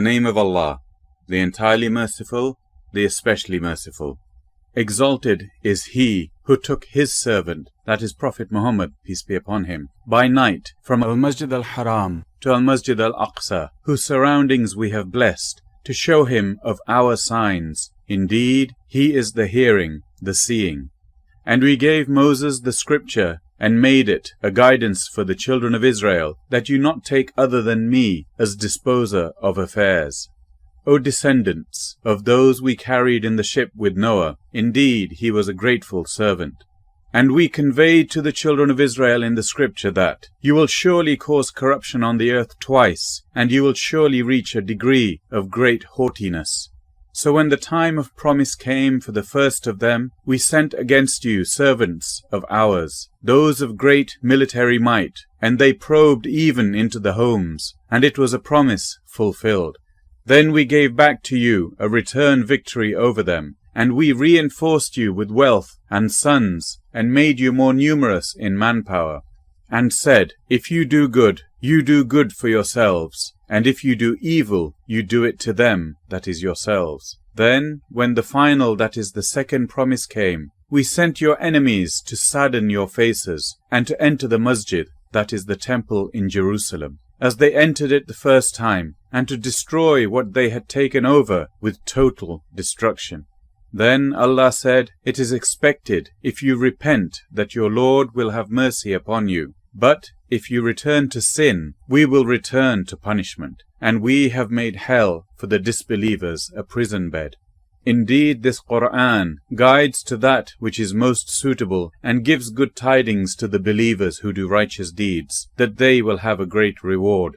In the name of Allah, the entirely merciful, the especially merciful. Exalted is He who took His servant, that is Prophet Muhammad, peace be upon him, by night from Al-Masjid al-Haram to Al-Masjid al-Aqsa, whose surroundings we have blessed, to show him of our signs. Indeed, He is the hearing, the seeing. And we gave Moses the scripture, and made it a guidance for the children of Israel, that you not take other than me as disposer of affairs. O descendants of those we carried in the ship with Noah, indeed he was a grateful servant. And we conveyed to the children of Israel in the scripture that you will surely cause corruption on the earth twice, and you will surely reach a degree of great haughtiness. So when the time of promise came for the first of them, we sent against you servants of ours, those of great military might, and they probed even into the homes, and it was a promise fulfilled. Then we gave back to you a return victory over them, and we reinforced you with wealth and sons, and made you more numerous in manpower, and said, if you do good for yourselves, and if you do evil, you do it to them, that is yourselves. Then, when the final, that is the second promise came, we sent your enemies to sadden your faces, and to enter the masjid, that is the temple in Jerusalem, as they entered it the first time, and to destroy what they had taken over with total destruction. Then Allah said, it is expected, if you repent, that your Lord will have mercy upon you. But if you return to sin, we will return to punishment, and we have made hell for the disbelievers a prison bed. Indeed, this Qur'an guides to that which is most suitable, and gives good tidings to the believers who do righteous deeds, that they will have a great reward,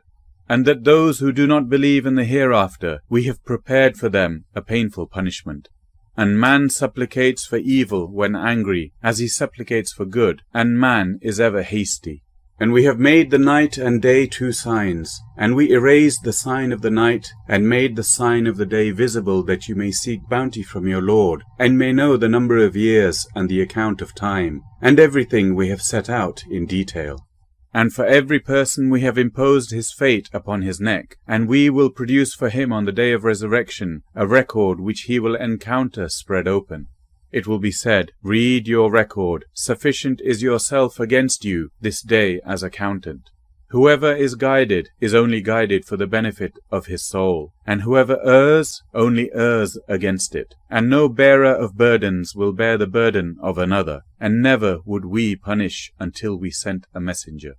and that those who do not believe in the hereafter, we have prepared for them a painful punishment. And man supplicates for evil when angry, as he supplicates for good, and man is ever hasty. And we have made the night and day two signs, and we erased the sign of the night, and made the sign of the day visible, that you may seek bounty from your Lord, and may know the number of years and the account of time, and everything we have set out in detail. And for every person we have imposed his fate upon his neck, and we will produce for him on the day of resurrection a record which he will encounter spread open. It will be said, read your record, sufficient is yourself against you this day as accountant. Whoever is guided is only guided for the benefit of his soul, and whoever errs only errs against it. And no bearer of burdens will bear the burden of another, and never would we punish until we sent a messenger.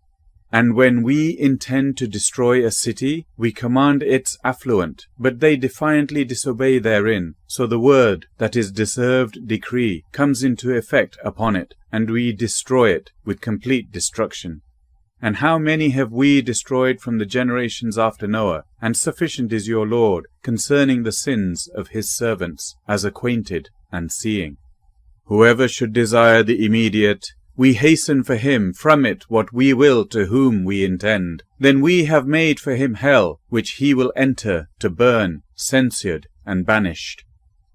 And when we intend to destroy a city, we command its affluent, but they defiantly disobey therein. So the word, that is deserved decree, comes into effect upon it, and we destroy it with complete destruction. And how many have we destroyed from the generations after Noah? And sufficient is your Lord concerning the sins of His servants, as acquainted and seeing. Whoever should desire the immediate, we hasten for him from it what we will to whom we intend. Then we have made for him hell, which he will enter to burn, censured and banished.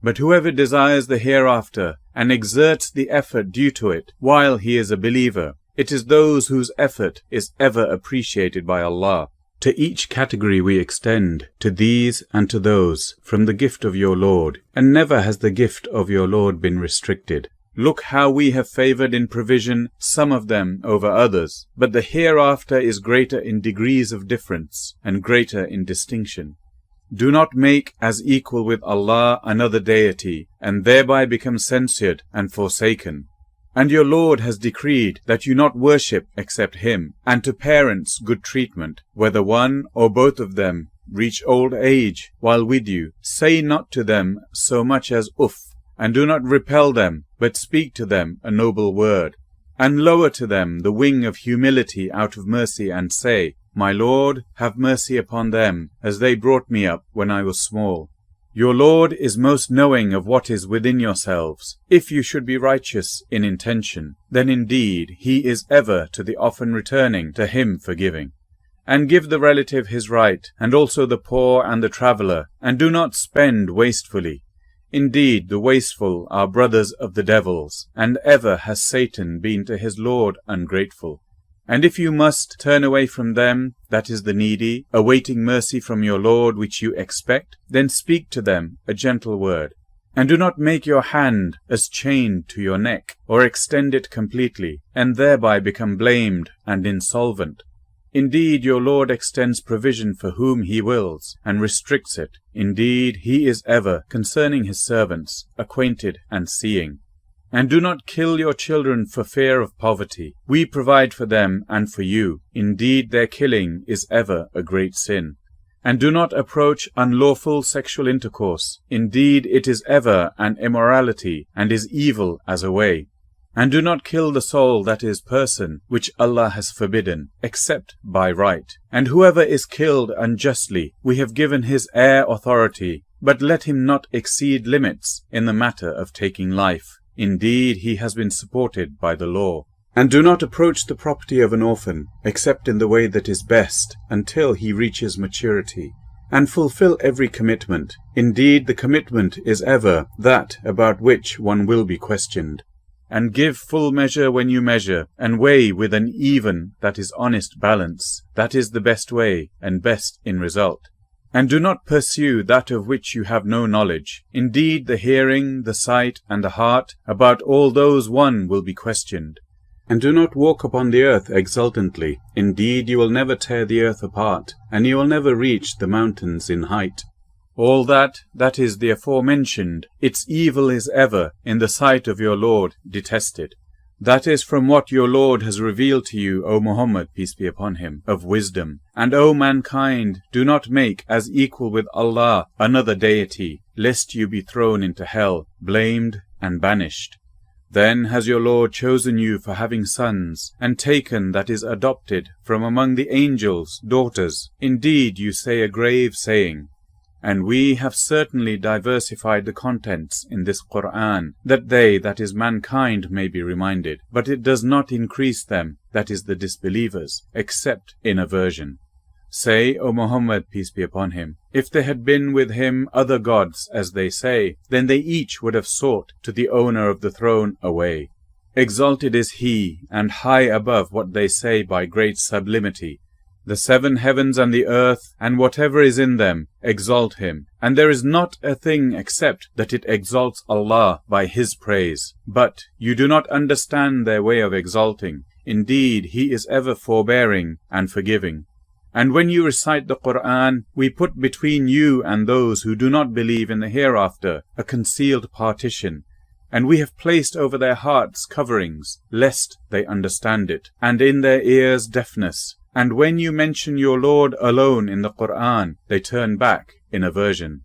But whoever desires the hereafter, and exerts the effort due to it, while he is a believer, it is those whose effort is ever appreciated by Allah. To each category we extend, to these and to those, from the gift of your Lord, and never has the gift of your Lord been restricted. Look how we have favored in provision some of them over others, but the hereafter is greater in degrees of difference, and greater in distinction. Do not make as equal with Allah another deity, and thereby become censured and forsaken. And your Lord has decreed that you not worship except Him, and to parents good treatment, whether one or both of them reach old age while with you. Say not to them so much as uff, and do not repel them, but speak to them a noble word. And lower to them the wing of humility out of mercy, and say, My Lord, have mercy upon them, as they brought me up when I was small. Your Lord is most knowing of what is within yourselves. If you should be righteous in intention, then indeed He is ever to the often returning, to Him forgiving. And give the relative his right, and also the poor and the traveller, and do not spend wastefully. Indeed, the wasteful are brothers of the devils, and ever has Satan been to his Lord ungrateful. And if you must turn away from them, that is the needy, awaiting mercy from your Lord which you expect, then speak to them a gentle word. And do not make your hand as chained to your neck, or extend it completely, and thereby become blamed and insolvent. Indeed, your Lord extends provision for whom He wills, and restricts it. Indeed, He is ever, concerning His servants, acquainted and seeing. And do not kill your children for fear of poverty. We provide for them and for you. Indeed, their killing is ever a great sin. And do not approach unlawful sexual intercourse. Indeed, it is ever an immorality, and is evil as a way. And do not kill the soul, that is, person, which Allah has forbidden, except by right. And whoever is killed unjustly, we have given his heir authority, but let him not exceed limits in the matter of taking life. Indeed, he has been supported by the law. And do not approach the property of an orphan, except in the way that is best, until he reaches maturity. And fulfill every commitment. Indeed, the commitment is ever that about which one will be questioned. And give full measure when you measure, and weigh with an even, that is honest balance. That is the best way, and best in result. And do not pursue that of which you have no knowledge. Indeed, the hearing, the sight, and the heart, about all those one will be questioned. And do not walk upon the earth exultantly. Indeed, you will never tear the earth apart, and you will never reach the mountains in height. All that is the aforementioned, its evil is ever, in the sight of your Lord, detested. That is from what your Lord has revealed to you, O Muhammad, peace be upon him, of wisdom. And O mankind, do not make as equal with Allah another deity, lest you be thrown into hell, blamed and banished. Then has your Lord chosen you for having sons, and taken, that is adopted, from among the angels, daughters. Indeed, you say a grave saying. And we have certainly diversified the contents in this Qur'an, that they, that is mankind, may be reminded. But it does not increase them, that is the disbelievers, except in aversion. Say, O Muhammad, peace be upon him, if there had been with him other gods, as they say, then they each would have sought to the owner of the throne a way. Exalted is he, and high above what they say by great sublimity. The 7 heavens and the earth, and whatever is in them, exalt him. And there is not a thing except that it exalts Allah by his praise. But you do not understand their way of exalting. Indeed, he is ever forbearing and forgiving. And when you recite the Qur'an, we put between you and those who do not believe in the hereafter a concealed partition. And we have placed over their hearts coverings, lest they understand it, and in their ears deafness. And when you mention your Lord alone in the Qur'an, they turn back in aversion.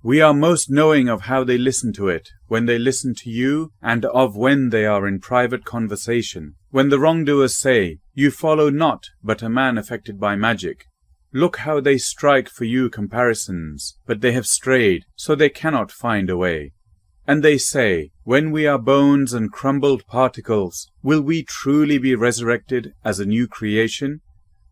We are most knowing of how they listen to it, when they listen to you, and of when they are in private conversation. When the wrongdoers say, you follow not but a man affected by magic. Look how they strike for you comparisons, but they have strayed, so they cannot find a way. And they say, when we are bones and crumbled particles, will we truly be resurrected as a new creation?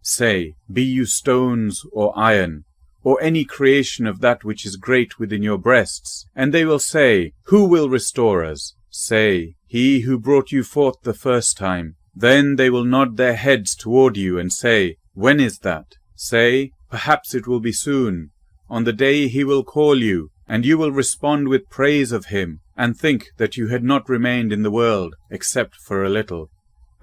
Say, be you stones or iron, or any creation of that which is great within your breasts, and they will say, who will restore us? Say, he who brought you forth the first time. Then they will nod their heads toward you and say, when is that? Say, perhaps it will be soon. On the day he will call you, and you will respond with praise of him, and think that you had not remained in the world, except for a little.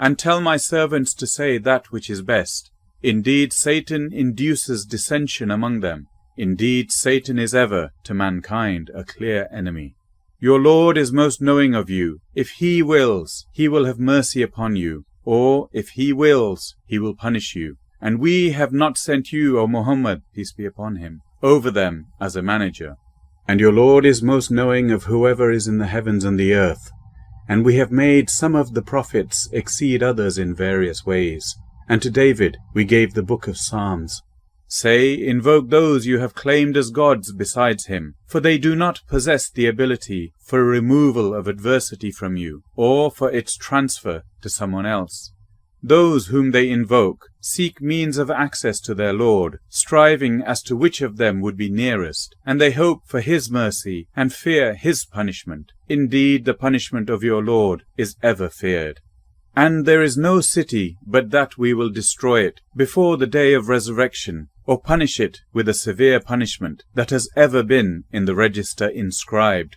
And tell my servants to say that which is best. Indeed, Satan induces dissension among them. Indeed, Satan is ever, to mankind, a clear enemy. Your Lord is most knowing of you. If he wills, he will have mercy upon you. Or, if he wills, he will punish you. And we have not sent you, O Muhammad, peace be upon him, over them as a manager. And your Lord is most knowing of whoever is in the heavens and the earth. And we have made some of the prophets exceed others in various ways. And to David we gave the book of Psalms. Say, invoke those you have claimed as gods besides him, for they do not possess the ability for removal of adversity from you, or for its transfer to someone else. Those whom they invoke seek means of access to their Lord, striving as to which of them would be nearest, and they hope for his mercy and fear his punishment. Indeed, the punishment of your Lord is ever feared. And there is no city but that we will destroy it before the day of resurrection, or punish it with a severe punishment that has ever been in the register inscribed.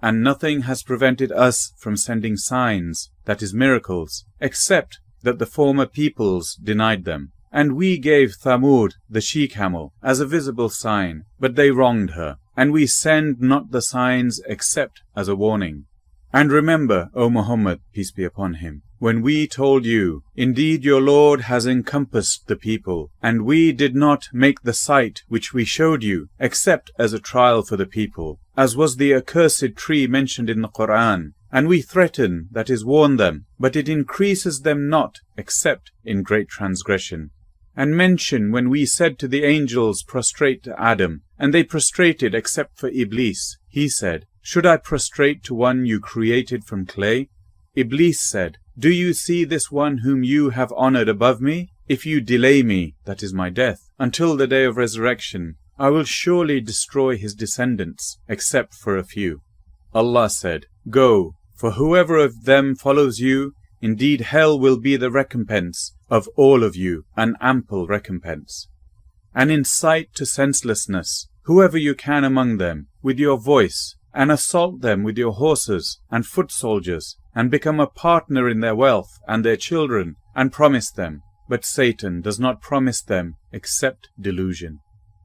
And nothing has prevented us from sending signs, that is miracles, except that the former peoples denied them. And we gave Thamud, the she-camel, as a visible sign, but they wronged her. And we send not the signs except as a warning. And remember, O Muhammad, peace be upon him, when we told you, indeed your Lord has encompassed the people, and we did not make the sight which we showed you, except as a trial for the people, as was the accursed tree mentioned in the Quran. And we threaten, that is, warn them, but it increases them not, except in great transgression. And mention when we said to the angels, prostrate to Adam, and they prostrated except for Iblis. He said, should I prostrate to one you created from clay? Iblis said, do you see this one whom you have honored above me? If you delay me, that is my death, until the day of resurrection, I will surely destroy his descendants, except for a few. Allah said, go, for whoever of them follows you, indeed hell will be the recompense of all of you, an ample recompense. And incite to senselessness whoever you can among them with your voice, and assault them with your horses and foot soldiers, and become a partner in their wealth and their children, and promise them. But Satan does not promise them except delusion.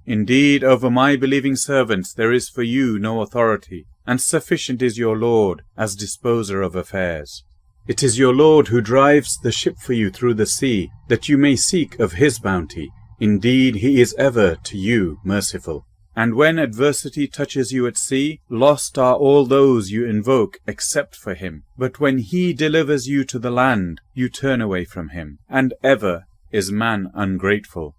Indeed, over my believing servants there is for you no authority, and sufficient is your Lord as disposer of affairs. It is your Lord who drives the ship for you through the sea, that you may seek of his bounty. Indeed, he is ever to you merciful. And when adversity touches you at sea, lost are all those you invoke except for him. But when he delivers you to the land, you turn away from him. And ever is man ungrateful.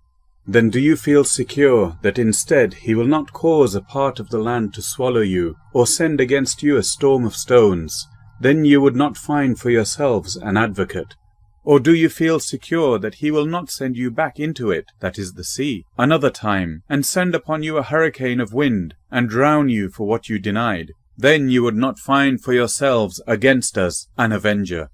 Then do you feel secure that instead he will not cause a part of the land to swallow you, or send against you a storm of stones? Then you would not find for yourselves an advocate. Or do you feel secure that he will not send you back into it, that is the sea, another time, and send upon you a hurricane of wind, and drown you for what you denied? Then you would not find for yourselves against us an avenger.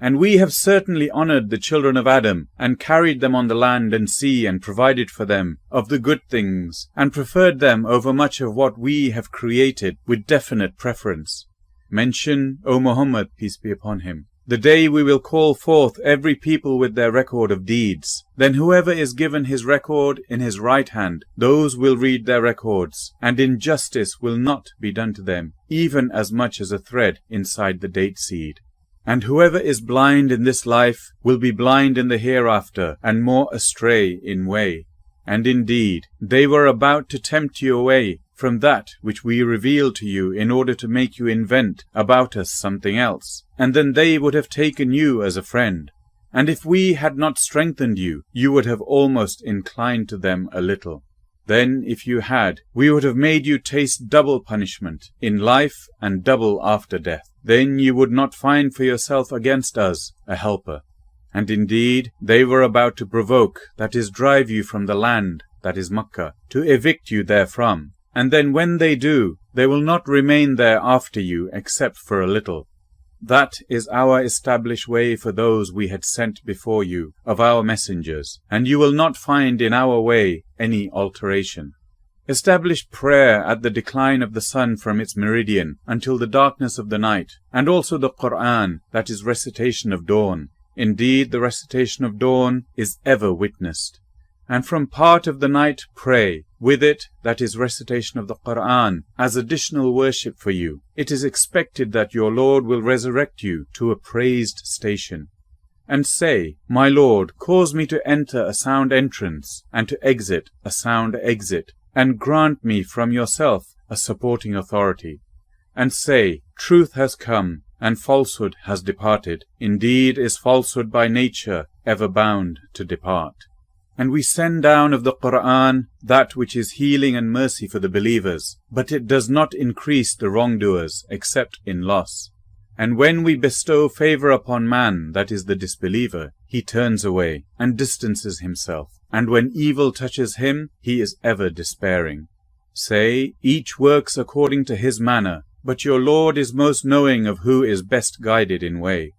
And we have certainly honored the children of Adam, and carried them on the land and sea, and provided for them of the good things, and preferred them over much of what we have created with definite preference. Mention, O Muhammad, peace be upon him, the day we will call forth every people with their record of deeds. Then whoever is given his record in his right hand, those will read their records, and injustice will not be done to them, even as much as a thread inside the date seed. And whoever is blind in this life will be blind in the hereafter, and more astray in way. And indeed, they were about to tempt you away from that which we revealed to you in order to make you invent about us something else, and then they would have taken you as a friend. And if we had not strengthened you, you would have almost inclined to them a little. Then, if you had, we would have made you taste double punishment in life and double after death. Then you would not find for yourself against us a helper. And indeed, they were about to provoke, that is, drive you from the land, that is Makkah, to evict you therefrom. And then when they do, they will not remain there after you except for a little. That is our established way for those we had sent before you, of our messengers, and you will not find in our way any alteration. Establish prayer at the decline of the sun from its meridian until the darkness of the night, and also the Quran, that is recitation of dawn. Indeed, the recitation of dawn is ever witnessed. And from part of the night pray, with it, that is recitation of the Quran, as additional worship for you. It is expected that your Lord will resurrect you to a praised station. And say, my Lord, cause me to enter a sound entrance, and to exit a sound exit, and grant me from yourself a supporting authority. And say, truth has come, and falsehood has departed. Indeed is falsehood by nature ever bound to depart. And we send down of the Quran that which is healing and mercy for the believers, but it does not increase the wrongdoers except in loss. And when we bestow favor upon man, that is the disbeliever, he turns away and distances himself. And when evil touches him, he is ever despairing. Say, each works according to his manner, but your Lord is most knowing of who is best guided in way.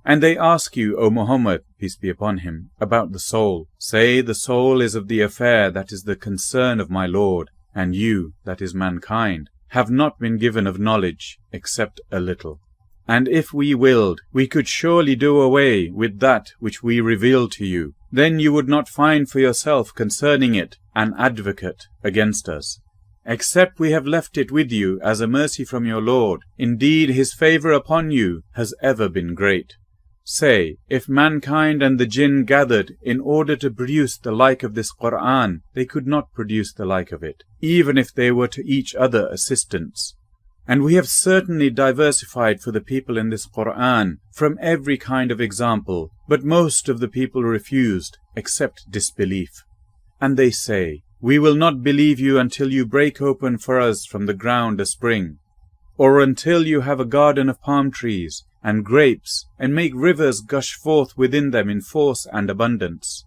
And they ask you, O Muhammad, peace be upon him, about the soul. Say, the soul is of the affair that is the concern of my Lord, and you, that is mankind, have not been given of knowledge, except a little. And if we willed, we could surely do away with that which we revealed to you. Then you would not find for yourself concerning it an advocate against us. Except we have left it with you as a mercy from your Lord. Indeed, his favour upon you has ever been great. Say, if mankind and the jinn gathered in order to produce the like of this Qur'an, they could not produce the like of it, even if they were to each other assistants. And we have certainly diversified for the people in this Qur'an from every kind of example, but most of the people refused, except disbelief. And they say, we will not believe you until you break open for us from the ground a spring, or until you have a garden of palm trees and grapes, and make rivers gush forth within them in force and abundance.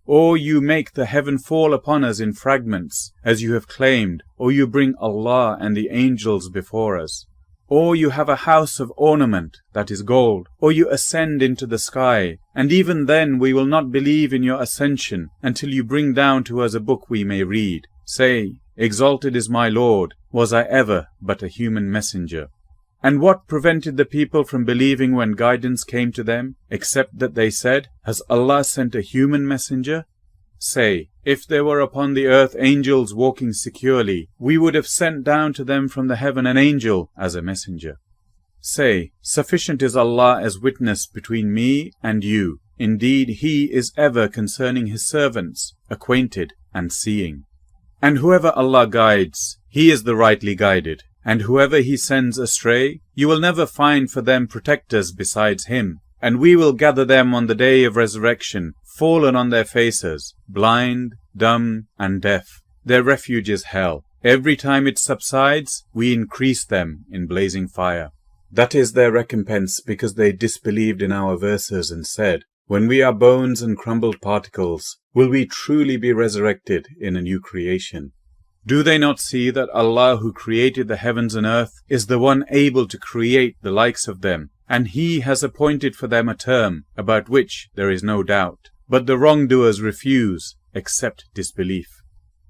Or you make the heaven fall upon us in fragments, as you have claimed, or you bring Allah and the angels before us. Or you have a house of ornament, that is gold, or you ascend into the sky, and even then we will not believe in your ascension until you bring down to us a book we may read. Say, exalted is my Lord, was I ever but a human messenger? And what prevented the people from believing when guidance came to them, except that they said, has Allah sent a human messenger? Say, if there were upon the earth angels walking securely, we would have sent down to them from the heaven an angel as a messenger. Say, sufficient is Allah as witness between me and you. Indeed, He is ever concerning His servants, acquainted and seeing. And whoever Allah guides, he is the rightly guided. And whoever He sends astray, you will never find for them protectors besides Him. And we will gather them on the day of resurrection, fallen on their faces, blind, dumb, and deaf. Their refuge is hell. Every time it subsides, we increase them in blazing fire. That is their recompense, because they disbelieved in our verses and said, when we are bones and crumbled particles, will we truly be resurrected in a new creation? Do they not see that Allah who created the heavens and earth is the one able to create the likes of them, and He has appointed for them a term, about which there is no doubt. But the wrongdoers refuse, except disbelief.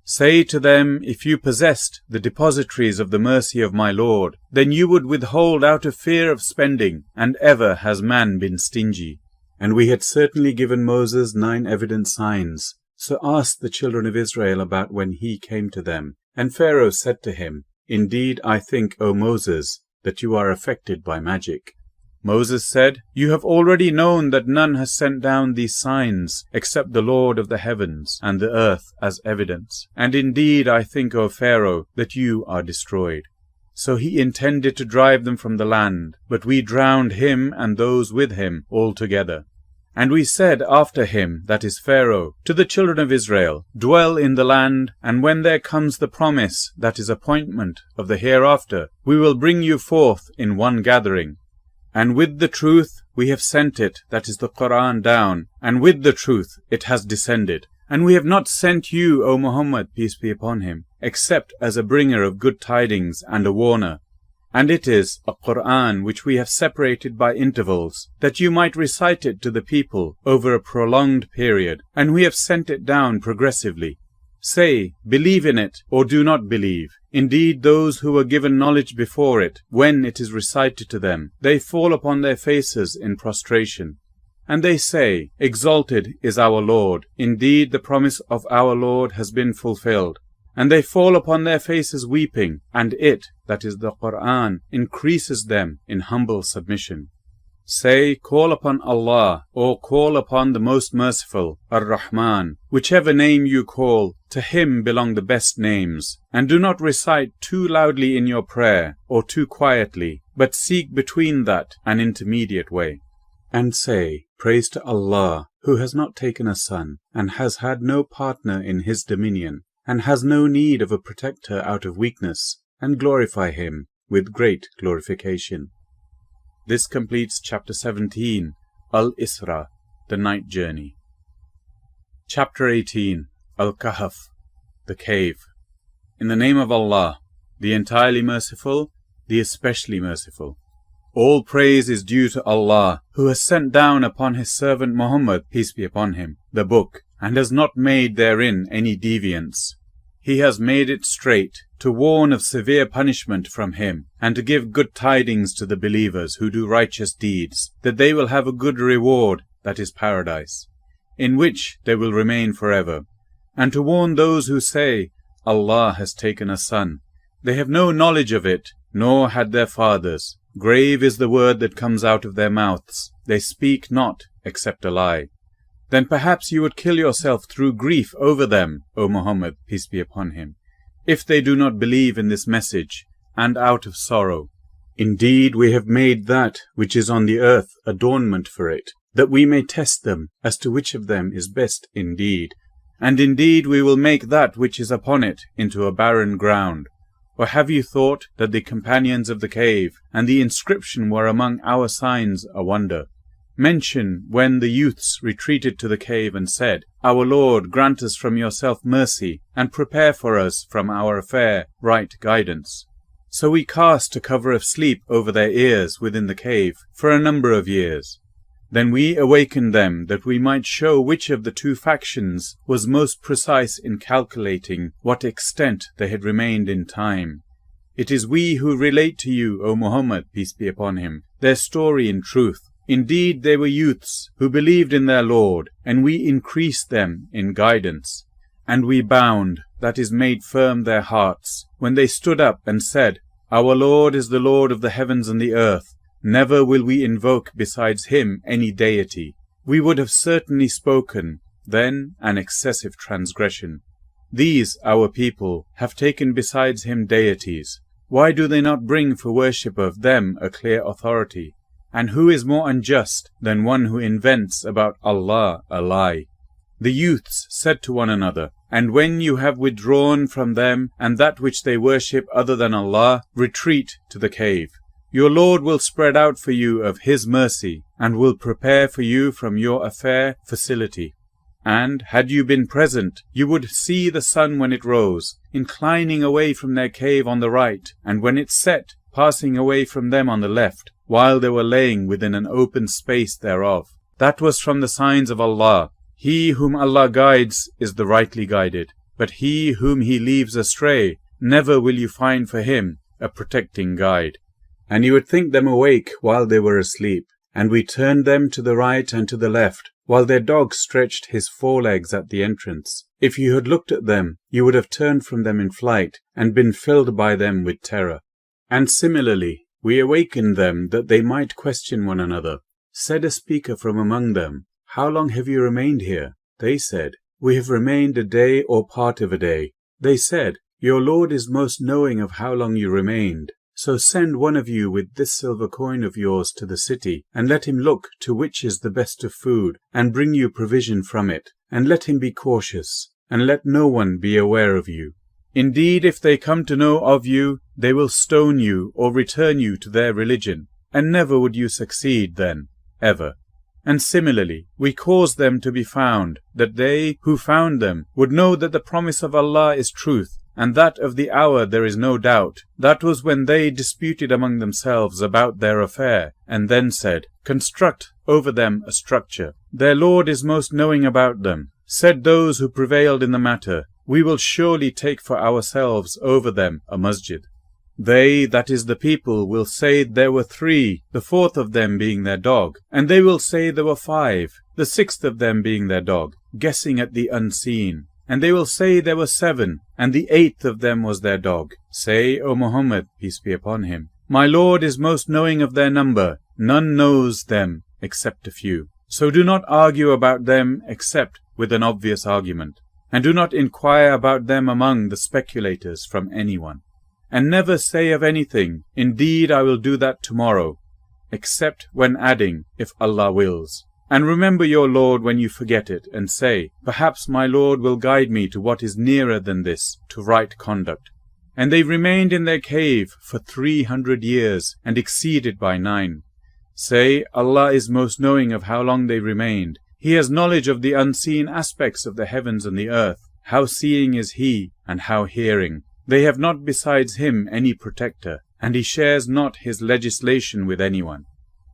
Say to them, if you possessed the depositories of the mercy of my Lord, then you would withhold out of fear of spending, and ever has man been stingy. And we had certainly given Moses 9 evident signs. So ask the children of Israel about when he came to them. And Pharaoh said to him, indeed, I think, O Moses, that you are affected by magic. Moses said, you have already known that none has sent down these signs, except the Lord of the heavens and the earth as evidence. And indeed, I think, O Pharaoh, that you are destroyed. So he intended to drive them from the land, but we drowned him and those with him altogether. And we said after him, that is Pharaoh, to the children of Israel, dwell in the land, and when there comes the promise, that is appointment, of the hereafter, we will bring you forth in one gathering. And with the truth we have sent it, that is the Qur'an, down, and with the truth it has descended. And we have not sent you, O Muhammad, peace be upon him, except as a bringer of good tidings and a warner. And it is a Qur'an which we have separated by intervals, that you might recite it to the people over a prolonged period, and we have sent it down progressively. Say, believe in it, or do not believe. Indeed, those who were given knowledge before it, when it is recited to them, they fall upon their faces in prostration. And they say, exalted is our Lord. Indeed, the promise of our Lord has been fulfilled. And they fall upon their faces weeping, and it, that is the Qur'an, increases them in humble submission. Say, call upon Allah, or call upon the Most Merciful, Ar-Rahman. Whichever name you call, to Him belong the best names. And do not recite too loudly in your prayer, or too quietly, but seek between that an intermediate way. And say, praise to Allah, who has not taken a son, and has had no partner in His dominion, and has no need of a protector out of weakness, and glorify Him with great glorification. This completes Chapter 17, Al-Isra, the Night Journey. Chapter 18, Al-Kahf, the Cave. In the name of Allah, the entirely merciful, the especially merciful. All praise is due to Allah, who has sent down upon his servant Muhammad, peace be upon him, the book, and has not made therein any deviance. He has made it straight, to warn of severe punishment from him, and to give good tidings to the believers who do righteous deeds, that they will have a good reward, that is paradise, in which they will remain forever, and to warn those who say, Allah has taken a son. They have no knowledge of it, nor had their fathers. Grave is the word that comes out of their mouths. They speak not except a lie. Then perhaps you would kill yourself through grief over them, O Muhammad, peace be upon him, if they do not believe in this message, and out of sorrow. Indeed, we have made that which is on the earth adornment for it, that we may test them as to which of them is best indeed. And indeed we will make that which is upon it into a barren ground. Or have you thought that the companions of the cave and the inscription were among our signs a wonder? Mention when the youths retreated to the cave and said, Our Lord, grant us from yourself mercy, and prepare for us from our affair right guidance. So we cast a cover of sleep over their ears within the cave for a number of years. Then we awakened them that we might show which of the two factions was most precise in calculating what extent they had remained in time. It is we who relate to you, O Muhammad, peace be upon him, their story in truth. Indeed, they were youths who believed in their Lord, and we increased them in guidance. And we bound, that is, made firm their hearts, when they stood up and said, Our Lord is the Lord of the heavens and the earth. Never will we invoke besides him any deity. We would have certainly spoken, then an excessive transgression. These, our people, have taken besides him deities. Why do they not bring for worship of them a clear authority? And who is more unjust than one who invents about Allah a lie? The youths said to one another, And when you have withdrawn from them and that which they worship other than Allah, retreat to the cave. Your Lord will spread out for you of his mercy, and will prepare for you from your affair facility. And, had you been present, you would see the sun when it rose, inclining away from their cave on the right, and when it set, passing away from them on the left, while they were laying within an open space thereof. That was from the signs of Allah. He whom Allah guides is the rightly guided, but he whom he leaves astray, never will you find for him a protecting guide. And you would think them awake while they were asleep, and we turned them to the right and to the left, while their dog stretched his forelegs at the entrance. If you had looked at them, you would have turned from them in flight, and been filled by them with terror. And similarly, we awakened them that they might question one another. Said a speaker from among them, How long have you remained here? They said, We have remained a day or part of a day. They said, Your Lord is most knowing of how long you remained. So send one of you with this silver coin of yours to the city, and let him look to which is the best of food, and bring you provision from it, and let him be cautious, and let no one be aware of you. Indeed, if they come to know of you, they will stone you or return you to their religion, and never would you succeed then, ever. And similarly, we caused them to be found, that they who found them would know that the promise of Allah is truth, and that of the hour there is no doubt. That was when they disputed among themselves about their affair, and then said, Construct over them a structure. Their Lord is most knowing about them. Said those who prevailed in the matter, We will surely take for ourselves over them a masjid. They, that is the people, will say there were 3, the 4th of them being their dog, and they will say there were 5, the 6th of them being their dog, guessing at the unseen. And they will say there were 7, and the 8th of them was their dog. Say, O Muhammad, peace be upon him, My Lord is most knowing of their number. None knows them except a few. So do not argue about them except with an obvious argument, and do not inquire about them among the speculators from anyone. And never say of anything, Indeed, I will do that tomorrow, except when adding, if Allah wills. And remember your Lord when you forget it, and say, Perhaps my Lord will guide me to what is nearer than this, to right conduct. And they remained in their cave for 300 years, and exceeded by 9. Say, Allah is most knowing of how long they remained. He has knowledge of the unseen aspects of the heavens and the earth. How seeing is He, and how hearing. They have not besides Him any protector. and he shares not his legislation with anyone.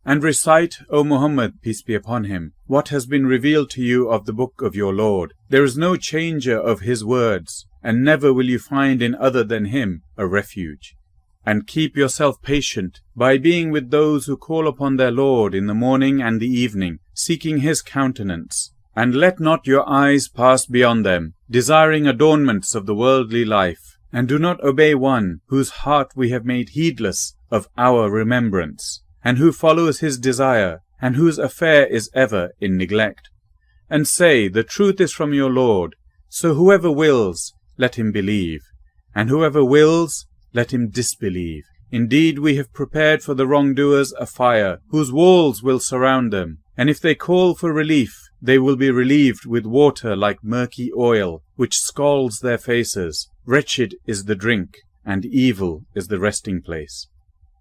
And recite, O Muhammad, peace be upon him, what has been revealed to you of the book of your Lord. There is no changer of his words, and never will you find in other than him a refuge. And keep yourself patient by being with those who call upon their Lord in the morning and the evening, seeking his countenance. And let not your eyes pass beyond them, desiring adornments of the worldly life, and do not obey one whose heart we have made heedless of our remembrance, and who follows his desire, and whose affair is ever in neglect. And say, the truth is from your Lord, so whoever wills, let him believe, and whoever wills, let him disbelieve. Indeed, we have prepared for the wrongdoers a fire, whose walls will surround them, and if they call for relief, they will be relieved with water like murky oil, which scalds their faces. Wretched is the drink, and evil is the resting place.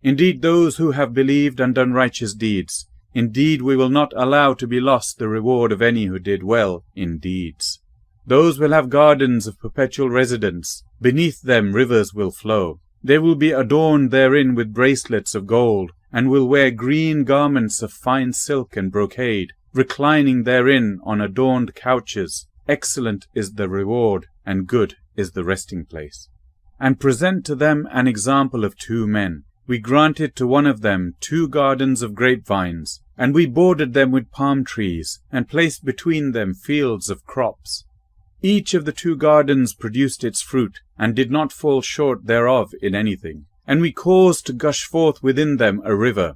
Indeed, those who have believed and done righteous deeds, indeed we will not allow to be lost the reward of any who did well in deeds. Those will have gardens of perpetual residence, beneath them rivers will flow. They will be adorned therein with bracelets of gold, and will wear green garments of fine silk and brocade, reclining therein on adorned couches. Excellent is the reward, and good is the resting place. And present to them an example of two men. We granted to one of them 2 gardens of grapevines, and we bordered them with palm trees, and placed between them fields of crops. Each of the 2 gardens produced its fruit, and did not fall short thereof in anything. And we caused to gush forth within them a river.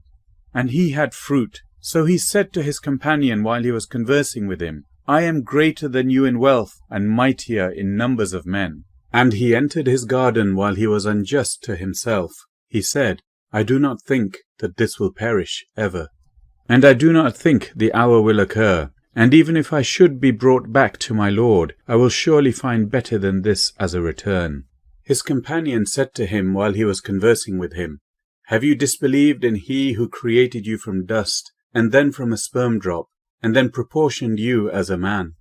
And he had fruit. So he said to his companion while he was conversing with him, I am greater than you in wealth, and mightier in numbers of men. And he entered his garden while he was unjust to himself. He said, I do not think that this will perish ever. And I do not think the hour will occur. And even if I should be brought back to my Lord, I will surely find better than this as a return. His companion said to him while he was conversing with him, Have you disbelieved in he who created you from dust, and then from a sperm drop, and then proportioned you as a man?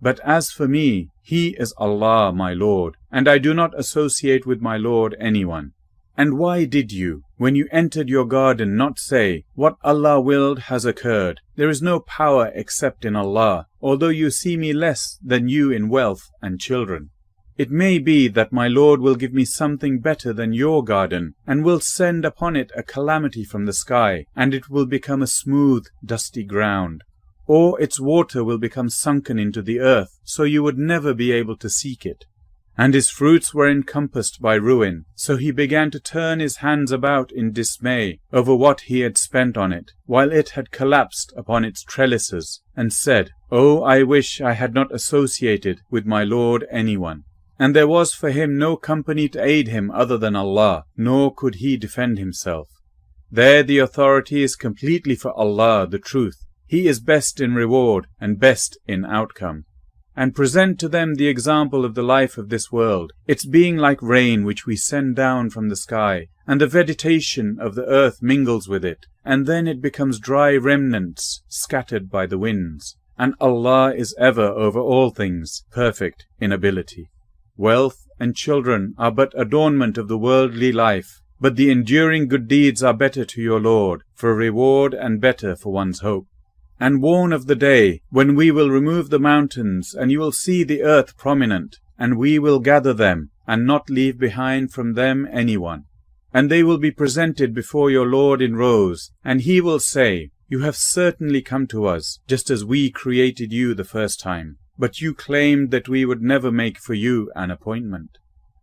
But as for me, he is Allah my Lord, and I do not associate with my Lord anyone. And why did you, when you entered your garden, not say, What Allah willed has occurred? There is no power except in Allah, although you see me less than you in wealth and children. It may be that my Lord will give me something better than your garden, and will send upon it a calamity from the sky, and it will become a smooth, dusty ground. Or its water will become sunken into the earth, so you would never be able to seek it. And his fruits were encompassed by ruin, so he began to turn his hands about in dismay over what he had spent on it, while it had collapsed upon its trellises, and said, Oh, I wish I had not associated with my Lord anyone. And there was for him no company to aid him other than Allah, nor could he defend himself. There the authority is completely for Allah, the truth. He is best in reward and best in outcome. And present to them the example of the life of this world, its being like rain which we send down from the sky, and the vegetation of the earth mingles with it, and then it becomes dry remnants scattered by the winds. And Allah is ever over all things perfect in ability. Wealth and children are but adornment of the worldly life, but the enduring good deeds are better to your Lord, for reward and better for one's hope. And warn of the day when we will remove the mountains, and you will see the earth prominent, and we will gather them, and not leave behind from them anyone. And they will be presented before your Lord in rows, and he will say, You have certainly come to us, just as we created you the first time, but you claimed that we would never make for you an appointment.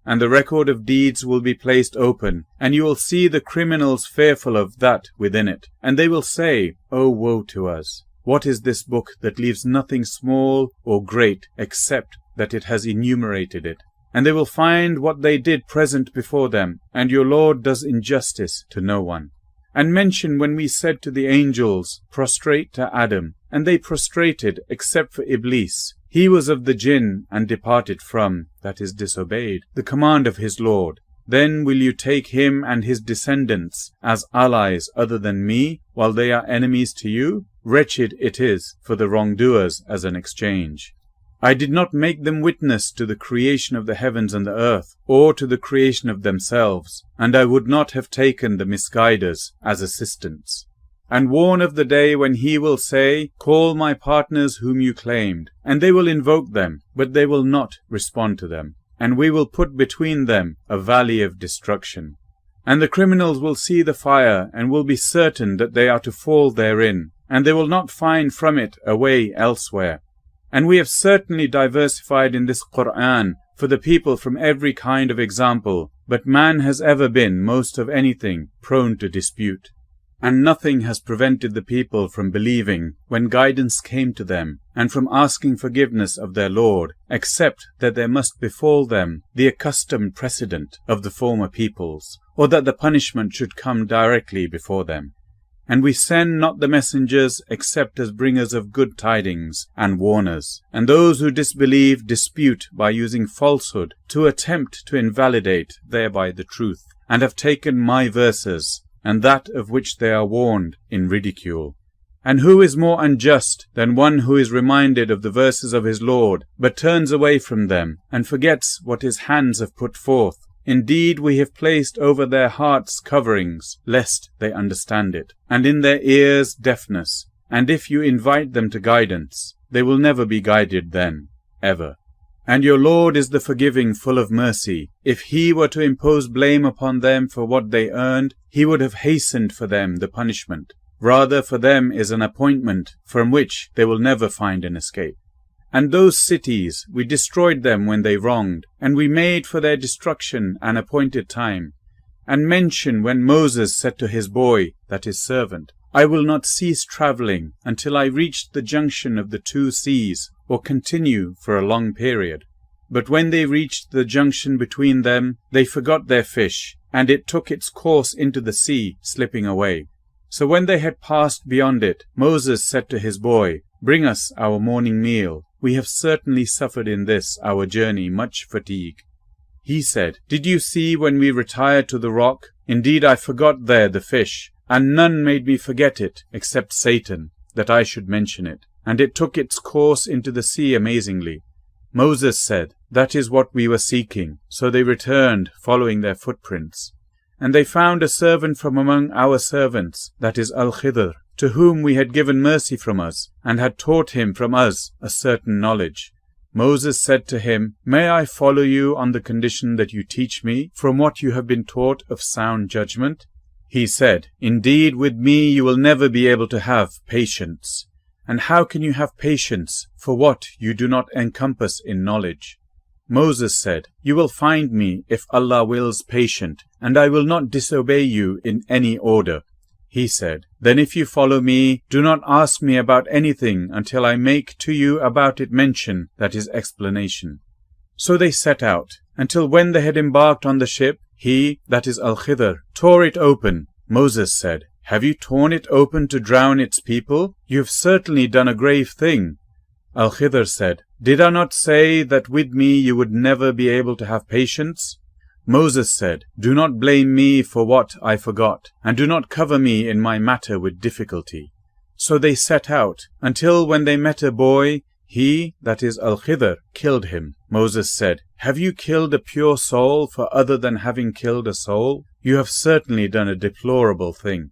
And the record of deeds will be placed open, and you will see the criminals fearful of that within it. And they will say, Oh, woe to us! What is this book that leaves nothing small or great except that it has enumerated it? And they will find what they did present before them, and your Lord does injustice to no one. And mention when we said to the angels, Prostrate to Adam, and they prostrated except for Iblis. He was of the jinn and departed from, that is disobeyed, the command of his Lord. Then will you take him and his descendants as allies other than me, while they are enemies to you? Wretched it is for the wrongdoers as an exchange. I did not make them witness to the creation of the heavens and the earth, or to the creation of themselves, and I would not have taken the misguiders as assistants. And warn of the day when he will say, Call my partners whom you claimed, and they will invoke them, but they will not respond to them, and we will put between them a valley of destruction. And the criminals will see the fire, and will be certain that they are to fall therein, and they will not find from it a way elsewhere. And we have certainly diversified in this Qur'an for the people from every kind of example, but man has ever been, most of anything, prone to dispute. And nothing has prevented the people from believing when guidance came to them, and from asking forgiveness of their Lord, except that there must befall them the accustomed precedent of the former peoples, or that the punishment should come directly before them. And we send not the messengers except as bringers of good tidings and warners. And those who disbelieve dispute by using falsehood to attempt to invalidate thereby the truth, and have taken my verses, and that of which they are warned, in ridicule. And who is more unjust than one who is reminded of the verses of his Lord, but turns away from them, and forgets what his hands have put forth? Indeed, we have placed over their hearts coverings, lest they understand it, and in their ears deafness. And if you invite them to guidance, they will never be guided then, ever. And your Lord is the forgiving, full of mercy. If he were to impose blame upon them for what they earned, he would have hastened for them the punishment. Rather, for them is an appointment from which they will never find an escape. And those cities, we destroyed them when they wronged, and we made for their destruction an appointed time. And mention when Moses said to his boy, that is servant, I will not cease travelling until I reach the junction of the two seas, or continue for a long period. But when they reached the junction between them, they forgot their fish, and it took its course into the sea, slipping away. So when they had passed beyond it, Moses said to his boy, Bring us our morning meal. We have certainly suffered in this our journey much fatigue. He said, Did you see when we retired to the rock? Indeed, I forgot there the fish, and none made me forget it, except Satan, that I should mention it. And it took its course into the sea amazingly. Moses said, That is what we were seeking. So they returned, following their footprints. And they found a servant from among our servants, that is Al-Khidr, to whom we had given mercy from us, and had taught him from us a certain knowledge. Moses said to him, May I follow you on the condition that you teach me from what you have been taught of sound judgment? He said, Indeed, with me you will never be able to have patience. And how can you have patience for what you do not encompass in knowledge? Moses said, You will find me, if Allah wills, patient, and I will not disobey you in any order. He said, Then if you follow me, do not ask me about anything until I make to you about it mention, that is explanation. So they set out, until when they had embarked on the ship, he, that is Al-Khidr, tore it open. Moses said, Have you torn it open to drown its people? You have certainly done a grave thing. Al-Khidr said, Did I not say that with me you would never be able to have patience? Moses said, Do not blame me for what I forgot, and do not cover me in my matter with difficulty. So they set out, until when they met a boy, he, that is Al-Khidr, killed him. Moses said, Have you killed a pure soul for other than having killed a soul? You have certainly done a deplorable thing.